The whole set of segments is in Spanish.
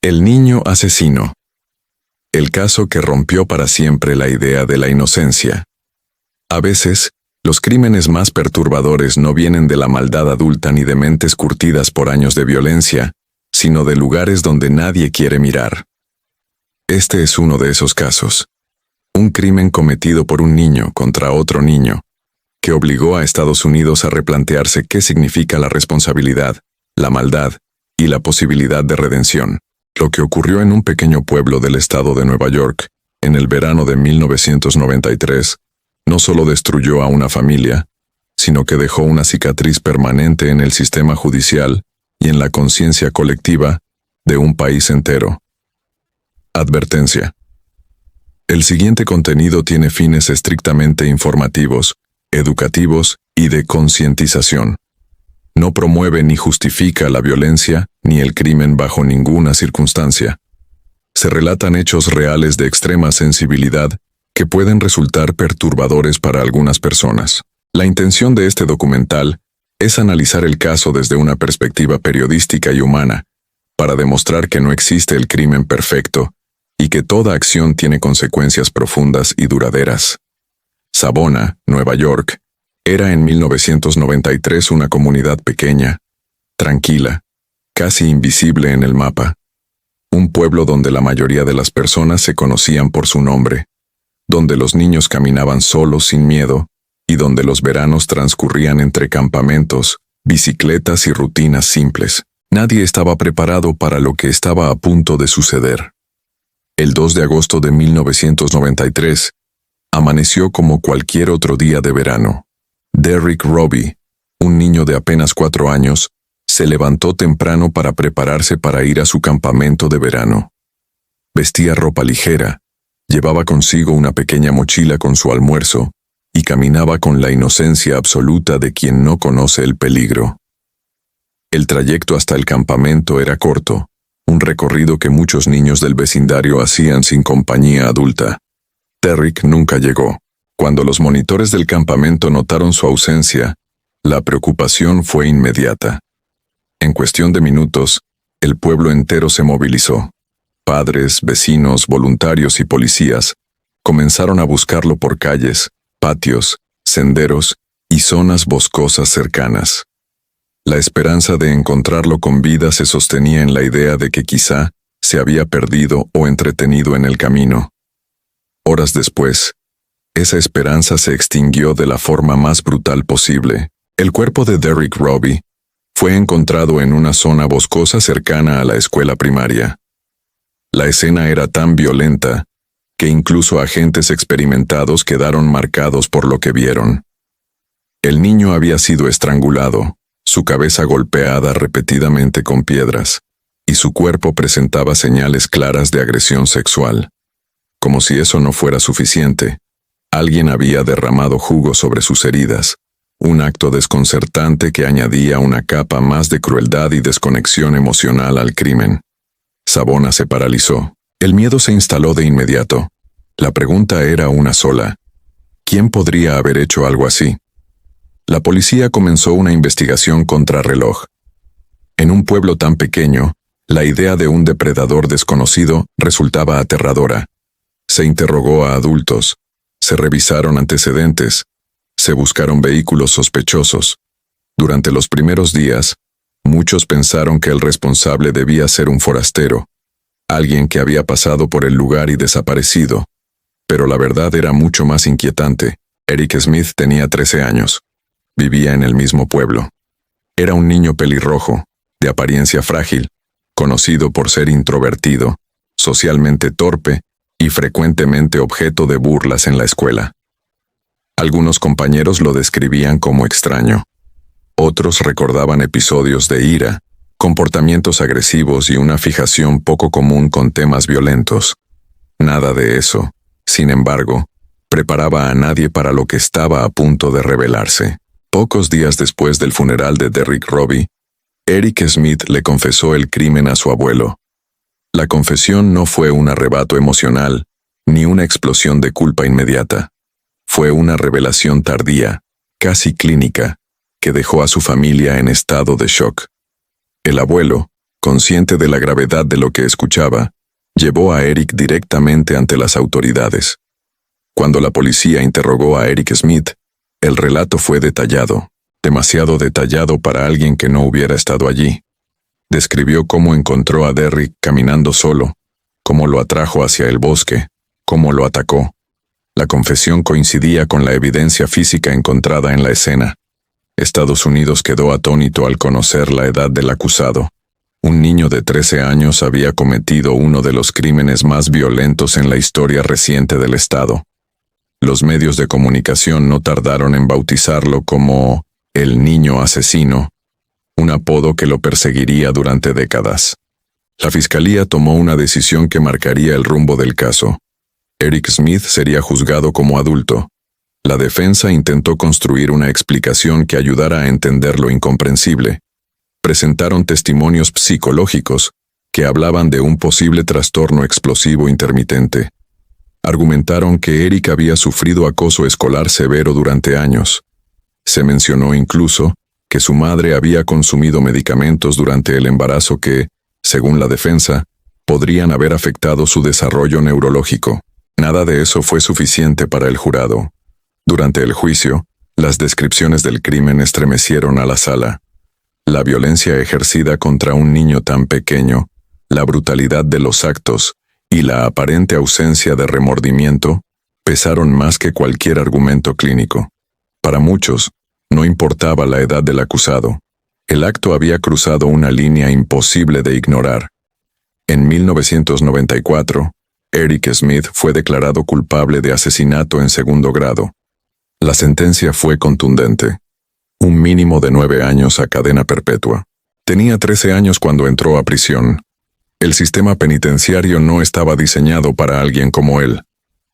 El niño asesino. El caso que rompió para siempre la idea de la inocencia. A veces, los crímenes más perturbadores no vienen de la maldad adulta ni de mentes curtidas por años de violencia, sino de lugares donde nadie quiere mirar. Este es uno de esos casos. Un crimen cometido por un niño contra otro niño, que obligó a Estados Unidos a replantearse qué significa la responsabilidad, la maldad y la posibilidad de redención. Lo que ocurrió en un pequeño pueblo del estado de Nueva York, en el verano de 1993, no solo destruyó a una familia, sino que dejó una cicatriz permanente en el sistema judicial y en la conciencia colectiva de un país entero. Advertencia. El siguiente contenido tiene fines estrictamente informativos, educativos y de concientización. No promueve ni justifica la violencia ni el crimen bajo ninguna circunstancia. Se relatan hechos reales de extrema sensibilidad que pueden resultar perturbadores para algunas personas. La intención de este documental es analizar el caso desde una perspectiva periodística y humana, para demostrar que no existe el crimen perfecto y que toda acción tiene consecuencias profundas y duraderas. Savona, Nueva York, era en 1993 una comunidad pequeña, tranquila, casi invisible en el mapa. Un pueblo donde la mayoría de las personas se conocían por su nombre, donde los niños caminaban solos sin miedo y donde los veranos transcurrían entre campamentos, bicicletas y rutinas simples. Nadie estaba preparado para lo que estaba a punto de suceder. El 2 de agosto de 1993, amaneció como cualquier otro día de verano. Derrick Robbie, un niño de apenas 4 años, se levantó temprano para prepararse para ir a su campamento de verano. Vestía ropa ligera, llevaba consigo una pequeña mochila con su almuerzo y caminaba con la inocencia absoluta de quien no conoce el peligro. El trayecto hasta el campamento era corto, un recorrido que muchos niños del vecindario hacían sin compañía adulta. Derrick nunca llegó. Cuando los monitores del campamento notaron su ausencia, la preocupación fue inmediata. En cuestión de minutos, el pueblo entero se movilizó. Padres, vecinos, voluntarios y policías comenzaron a buscarlo por calles, patios, senderos y zonas boscosas cercanas. La esperanza de encontrarlo con vida se sostenía en la idea de que quizá se había perdido o entretenido en el camino. Horas después, esa esperanza se extinguió de la forma más brutal posible. El cuerpo de Derrick Robbie fue encontrado en una zona boscosa cercana a la escuela primaria. La escena era tan violenta que incluso agentes experimentados quedaron marcados por lo que vieron. El niño había sido estrangulado, su cabeza golpeada repetidamente con piedras, y su cuerpo presentaba señales claras de agresión sexual. Como si eso no fuera suficiente, alguien había derramado jugo sobre sus heridas, un acto desconcertante que añadía una capa más de crueldad y desconexión emocional al crimen. Savona se paralizó. El miedo se instaló de inmediato. La pregunta era una sola: ¿quién podría haber hecho algo así? La policía comenzó una investigación contrarreloj. En un pueblo tan pequeño, la idea de un depredador desconocido resultaba aterradora. Se interrogó a adultos, se revisaron antecedentes, se buscaron vehículos sospechosos. Durante los primeros días, muchos pensaron que el responsable debía ser un forastero, alguien que había pasado por el lugar y desaparecido. Pero la verdad era mucho más inquietante. Eric Smith tenía 13 años. Vivía en el mismo pueblo. Era un niño pelirrojo, de apariencia frágil, conocido por ser introvertido, socialmente torpe y frecuentemente objeto de burlas en la escuela. Algunos compañeros lo describían como extraño. Otros recordaban episodios de ira, comportamientos agresivos y una fijación poco común con temas violentos. Nada de eso, sin embargo, preparaba a nadie para lo que estaba a punto de revelarse. Pocos días después del funeral de Derrick Robbie, Eric Smith le confesó el crimen a su abuelo. La confesión no fue un arrebato emocional, ni una explosión de culpa inmediata. Fue una revelación tardía, casi clínica, que dejó a su familia en estado de shock. El abuelo, consciente de la gravedad de lo que escuchaba, llevó a Eric directamente ante las autoridades. Cuando la policía interrogó a Eric Smith, el relato fue detallado, demasiado detallado para alguien que no hubiera estado allí. Describió cómo encontró a Derrick caminando solo, cómo lo atrajo hacia el bosque, cómo lo atacó. La confesión coincidía con la evidencia física encontrada en la escena. Estados Unidos quedó atónito al conocer la edad del acusado. Un niño de 13 años había cometido uno de los crímenes más violentos en la historia reciente del estado. Los medios de comunicación no tardaron en bautizarlo como el niño asesino, un apodo que lo perseguiría durante décadas. La fiscalía tomó una decisión que marcaría el rumbo del caso. Eric Smith sería juzgado como adulto. La defensa intentó construir una explicación que ayudara a entender lo incomprensible. Presentaron testimonios psicológicos que hablaban de un posible trastorno explosivo intermitente. Argumentaron que Eric había sufrido acoso escolar severo durante años. Se mencionó incluso que su madre había consumido medicamentos durante el embarazo que, según la defensa, podrían haber afectado su desarrollo neurológico. Nada de eso fue suficiente para el jurado. Durante el juicio, las descripciones del crimen estremecieron a la sala. La violencia ejercida contra un niño tan pequeño, la brutalidad de los actos y la aparente ausencia de remordimiento pesaron más que cualquier argumento clínico. Para muchos, no importaba la edad del acusado. El acto había cruzado una línea imposible de ignorar. En 1994, Eric Smith fue declarado culpable de asesinato en segundo grado. La sentencia fue contundente. Un mínimo de 9 años a cadena perpetua. Tenía 13 años cuando entró a prisión. El sistema penitenciario no estaba diseñado para alguien como él.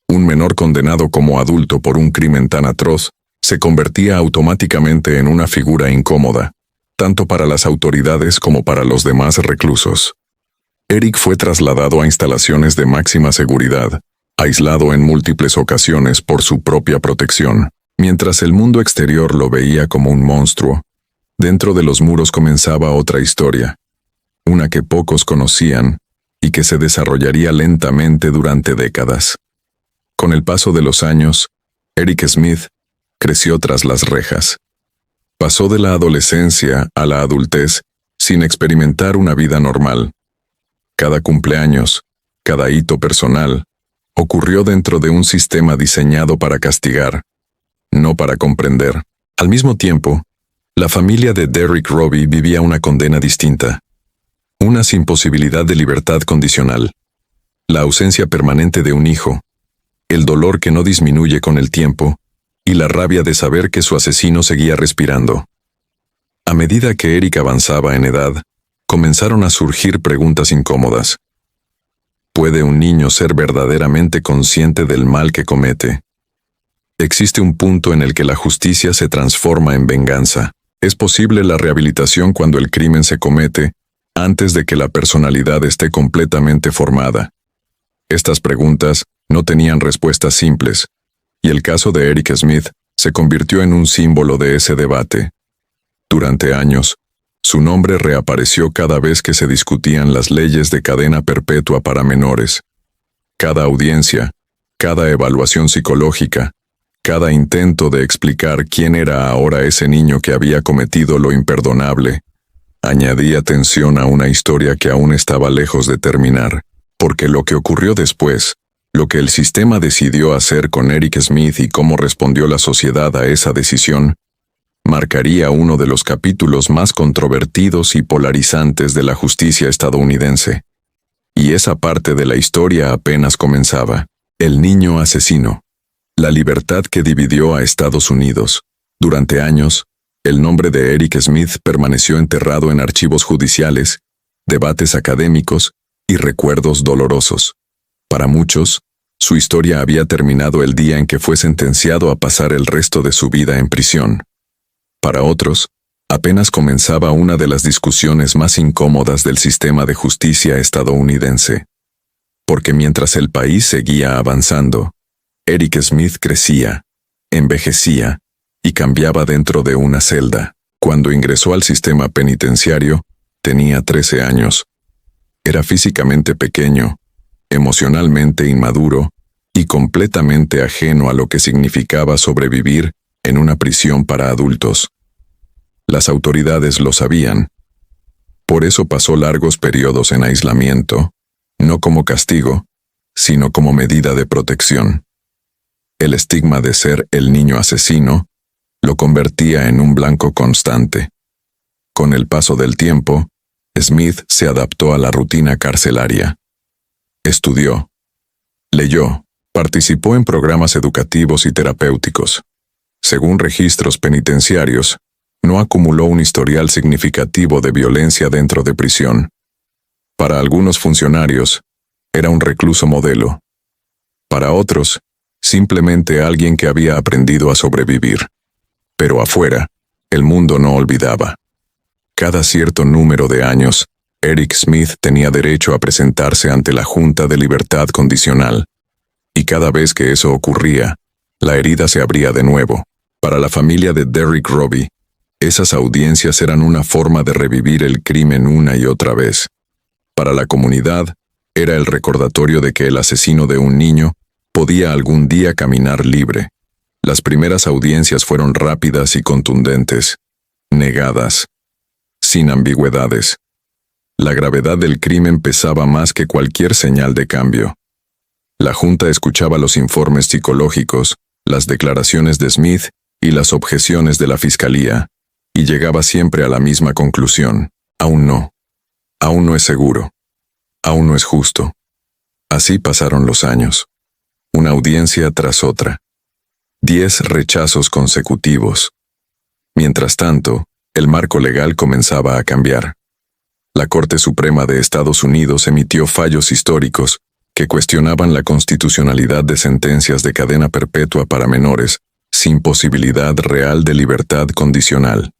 Un menor condenado como adulto por un crimen tan atroz se convertía automáticamente en una figura incómoda, tanto para las autoridades como para los demás reclusos. Eric fue trasladado a instalaciones de máxima seguridad, aislado en múltiples ocasiones por su propia protección. Mientras el mundo exterior lo veía como un monstruo, dentro de los muros comenzaba otra historia, una que pocos conocían y que se desarrollaría lentamente durante décadas. Con el paso de los años, Eric Smith creció tras las rejas. Pasó de la adolescencia a la adultez sin experimentar una vida normal. Cada cumpleaños, cada hito personal, ocurrió dentro de un sistema diseñado para castigar, no para comprender. Al mismo tiempo, la familia de Derrick Robbie vivía una condena distinta. Una sin posibilidad de libertad condicional. La ausencia permanente de un hijo. El dolor que no disminuye con el tiempo. Y la rabia de saber que su asesino seguía respirando. A medida que Eric avanzaba en edad, comenzaron a surgir preguntas incómodas. ¿Puede un niño ser verdaderamente consciente del mal que comete? Existe un punto en el que la justicia se transforma en venganza. ¿Es posible la rehabilitación cuando el crimen se comete antes de que la personalidad esté completamente formada? Estas preguntas no tenían respuestas simples, y el caso de Eric Smith se convirtió en un símbolo de ese debate. Durante años, su nombre reapareció cada vez que se discutían las leyes de cadena perpetua para menores. Cada audiencia, cada evaluación psicológica, cada intento de explicar quién era ahora ese niño que había cometido lo imperdonable, añadía tensión a una historia que aún estaba lejos de terminar, porque lo que ocurrió después, lo que el sistema decidió hacer con Eric Smith y cómo respondió la sociedad a esa decisión, marcaría uno de los capítulos más controvertidos y polarizantes de la justicia estadounidense. Y esa parte de la historia apenas comenzaba. El niño asesino. La libertad que dividió a Estados Unidos. Durante años, el nombre de Eric Smith permaneció enterrado en archivos judiciales, debates académicos y recuerdos dolorosos. Para muchos, su historia había terminado el día en que fue sentenciado a pasar el resto de su vida en prisión. Para otros, apenas comenzaba una de las discusiones más incómodas del sistema de justicia estadounidense. Porque mientras el país seguía avanzando, Eric Smith crecía, envejecía y cambiaba dentro de una celda. Cuando ingresó al sistema penitenciario, Tenía 13 años. Era físicamente pequeño, emocionalmente inmaduro y completamente ajeno a lo que significaba sobrevivir en una prisión para adultos. Las autoridades lo sabían. Por eso pasó largos periodos en aislamiento, no como castigo, sino como medida de protección. El estigma de ser el niño asesino lo convertía en un blanco constante. Con el paso del tiempo, Smith se adaptó a la rutina carcelaria. Estudió, leyó, participó en programas educativos y terapéuticos. Según registros penitenciarios, no acumuló un historial significativo de violencia dentro de prisión. Para algunos funcionarios, era un recluso modelo. Para otros, simplemente alguien que había aprendido a sobrevivir. Pero afuera, el mundo no olvidaba. Cada cierto número de años, Eric Smith tenía derecho a presentarse ante la Junta de Libertad Condicional. Y cada vez que eso ocurría, la herida se abría de nuevo. Para la familia de Derrick Robbie, esas audiencias eran una forma de revivir el crimen una y otra vez. Para la comunidad, era el recordatorio de que el asesino de un niño podía algún día caminar libre. Las primeras audiencias fueron rápidas y contundentes, negadas, sin ambigüedades. La gravedad del crimen pesaba más que cualquier señal de cambio. La Junta escuchaba los informes psicológicos, las declaraciones de Smith y las objeciones de la Fiscalía, y llegaba siempre a la misma conclusión: aún no es seguro, aún no es justo. Así pasaron los años, una audiencia tras otra, 10 rechazos consecutivos. Mientras tanto, el marco legal comenzaba a cambiar. La Corte Suprema de Estados Unidos emitió fallos históricos que cuestionaban la constitucionalidad de sentencias de cadena perpetua para menores, sin posibilidad real de libertad condicional.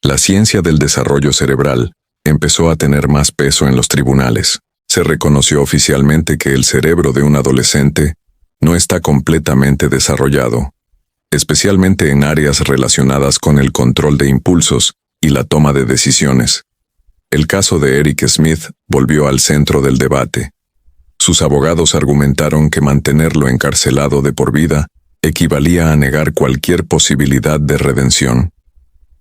La ciencia del desarrollo cerebral empezó a tener más peso en los tribunales. Se reconoció oficialmente que el cerebro de un adolescente no está completamente desarrollado, especialmente en áreas relacionadas con el control de impulsos y la toma de decisiones. El caso de Eric Smith volvió al centro del debate. Sus abogados argumentaron que mantenerlo encarcelado de por vida equivalía a negar cualquier posibilidad de redención,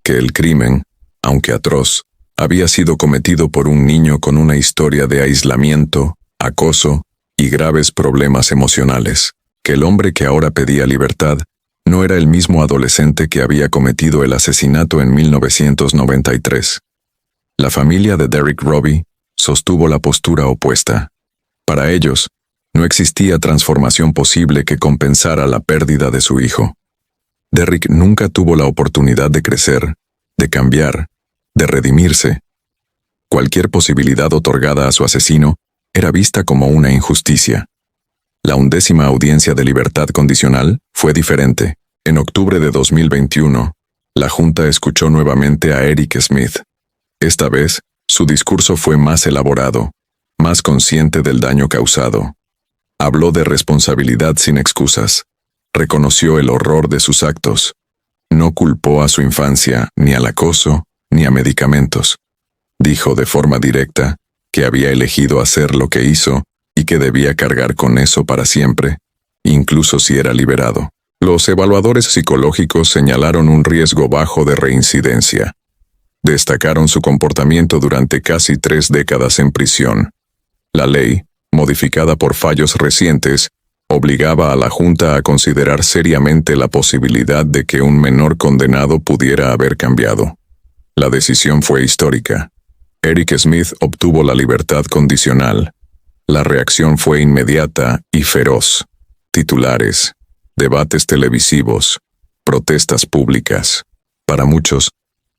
que el crimen, aunque atroz, había sido cometido por un niño con una historia de aislamiento, acoso y graves problemas emocionales, que el hombre que ahora pedía libertad no era el mismo adolescente que había cometido el asesinato en 1993. La familia de Derrick Robbie sostuvo la postura opuesta. Para ellos, no existía transformación posible que compensara la pérdida de su hijo. Derrick nunca tuvo la oportunidad de crecer, de cambiar, de redimirse. Cualquier posibilidad otorgada a su asesino era vista como una injusticia. La 11ª audiencia de libertad condicional fue diferente. En octubre de 2021, la Junta escuchó nuevamente a Eric Smith. Esta vez, su discurso fue más elaborado, más consciente del daño causado. Habló de responsabilidad sin excusas. Reconoció el horror de sus actos. No culpó a su infancia, ni al acoso, ni a medicamentos. Dijo de forma directa que había elegido hacer lo que hizo y que debía cargar con eso para siempre, incluso si era liberado. Los evaluadores psicológicos señalaron un riesgo bajo de reincidencia. Destacaron su comportamiento durante casi 3 décadas en prisión. La ley, modificada por fallos recientes, obligaba a la Junta a considerar seriamente la posibilidad de que un menor condenado pudiera haber cambiado. La decisión fue histórica. Eric Smith obtuvo la libertad condicional. La reacción fue inmediata y feroz. Titulares, debates televisivos, protestas públicas. Para muchos,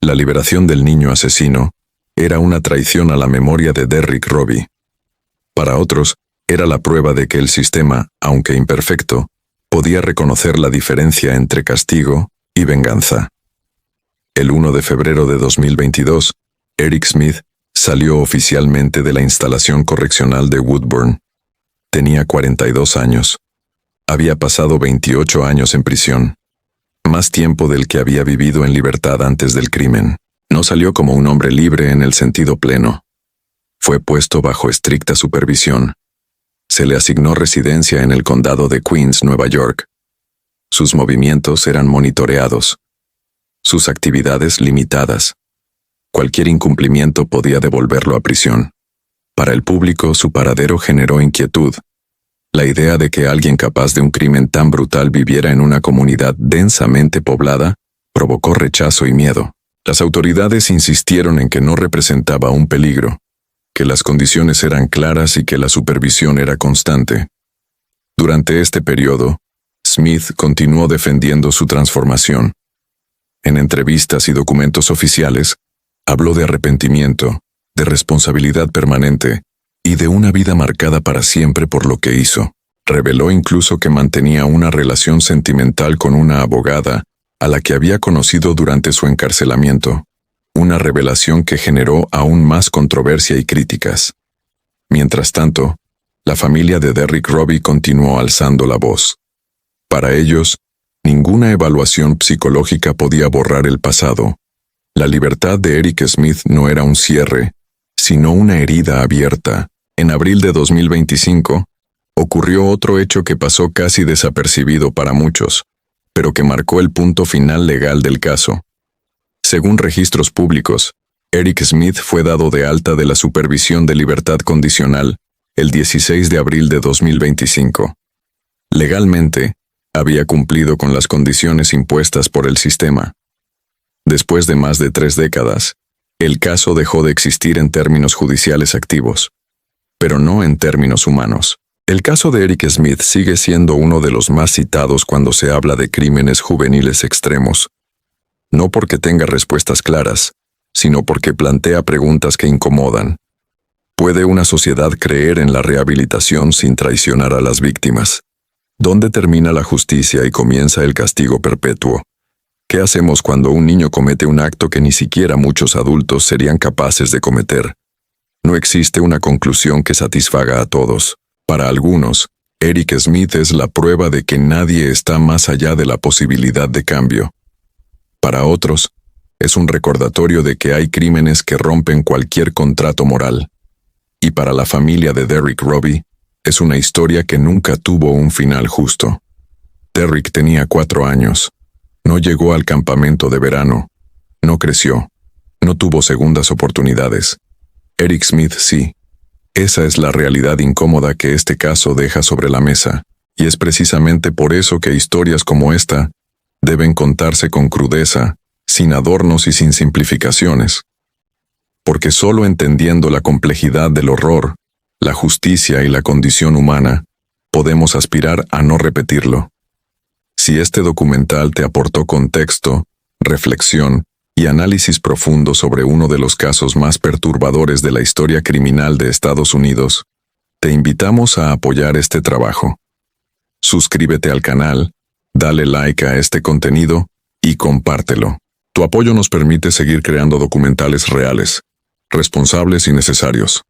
la liberación del niño asesino era una traición a la memoria de Derrick Robbie. Para otros, era la prueba de que el sistema, aunque imperfecto, podía reconocer la diferencia entre castigo y venganza. El 1 de febrero de 2022, Eric Smith salió oficialmente de la instalación correccional de Woodburn. Tenía 42 años. Había pasado 28 años en prisión, más tiempo del que había vivido en libertad antes del crimen. No salió como un hombre libre en el sentido pleno. Fue puesto bajo estricta supervisión. Se le asignó residencia en el condado de Queens, Nueva York. Sus movimientos eran monitoreados. Sus actividades limitadas. Cualquier incumplimiento podía devolverlo a prisión. Para el público, su paradero generó inquietud. La idea de que alguien capaz de un crimen tan brutal viviera en una comunidad densamente poblada provocó rechazo y miedo. Las autoridades insistieron en que no representaba un peligro, que las condiciones eran claras y que la supervisión era constante. Durante este periodo, Smith continuó defendiendo su transformación. En entrevistas y documentos oficiales, habló de arrepentimiento, de responsabilidad permanente y de una vida marcada para siempre por lo que hizo. Reveló incluso que mantenía una relación sentimental con una abogada a la que había conocido durante su encarcelamiento, una revelación que generó aún más controversia y críticas. Mientras tanto, la familia de Derrick Robbie continuó alzando la voz. Para ellos, ninguna evaluación psicológica podía borrar el pasado. La libertad de Eric Smith no era un cierre, sino una herida abierta. En abril de 2025, ocurrió otro hecho que pasó casi desapercibido para muchos, pero que marcó el punto final legal del caso. Según registros públicos, Eric Smith fue dado de alta de la supervisión de libertad condicional el 16 de abril de 2025. Legalmente, había cumplido con las condiciones impuestas por el sistema. Después de más de 3 décadas, el caso dejó de existir en términos judiciales activos, pero no en términos humanos. El caso de Eric Smith sigue siendo uno de los más citados cuando se habla de crímenes juveniles extremos. No porque tenga respuestas claras, sino porque plantea preguntas que incomodan. ¿Puede una sociedad creer en la rehabilitación sin traicionar a las víctimas? ¿Dónde termina la justicia y comienza el castigo perpetuo? ¿Qué hacemos cuando un niño comete un acto que ni siquiera muchos adultos serían capaces de cometer? No existe una conclusión que satisfaga a todos. Para algunos, Eric Smith es la prueba de que nadie está más allá de la posibilidad de cambio. Para otros, es un recordatorio de que hay crímenes que rompen cualquier contrato moral. Y para la familia de Derrick Robbie, es una historia que nunca tuvo un final justo. Derrick tenía 4 años. No llegó al campamento de verano. No creció. No tuvo segundas oportunidades. Eric Smith sí. Esa es la realidad incómoda que este caso deja sobre la mesa, y es precisamente por eso que historias como esta deben contarse con crudeza, sin adornos y sin simplificaciones. Porque solo entendiendo la complejidad del horror, la justicia y la condición humana, podemos aspirar a no repetirlo. Si este documental te aportó contexto, reflexión y análisis profundo sobre uno de los casos más perturbadores de la historia criminal de Estados Unidos, te invitamos a apoyar este trabajo. Suscríbete al canal, dale like a este contenido y compártelo. Tu apoyo nos permite seguir creando documentales reales, responsables y necesarios.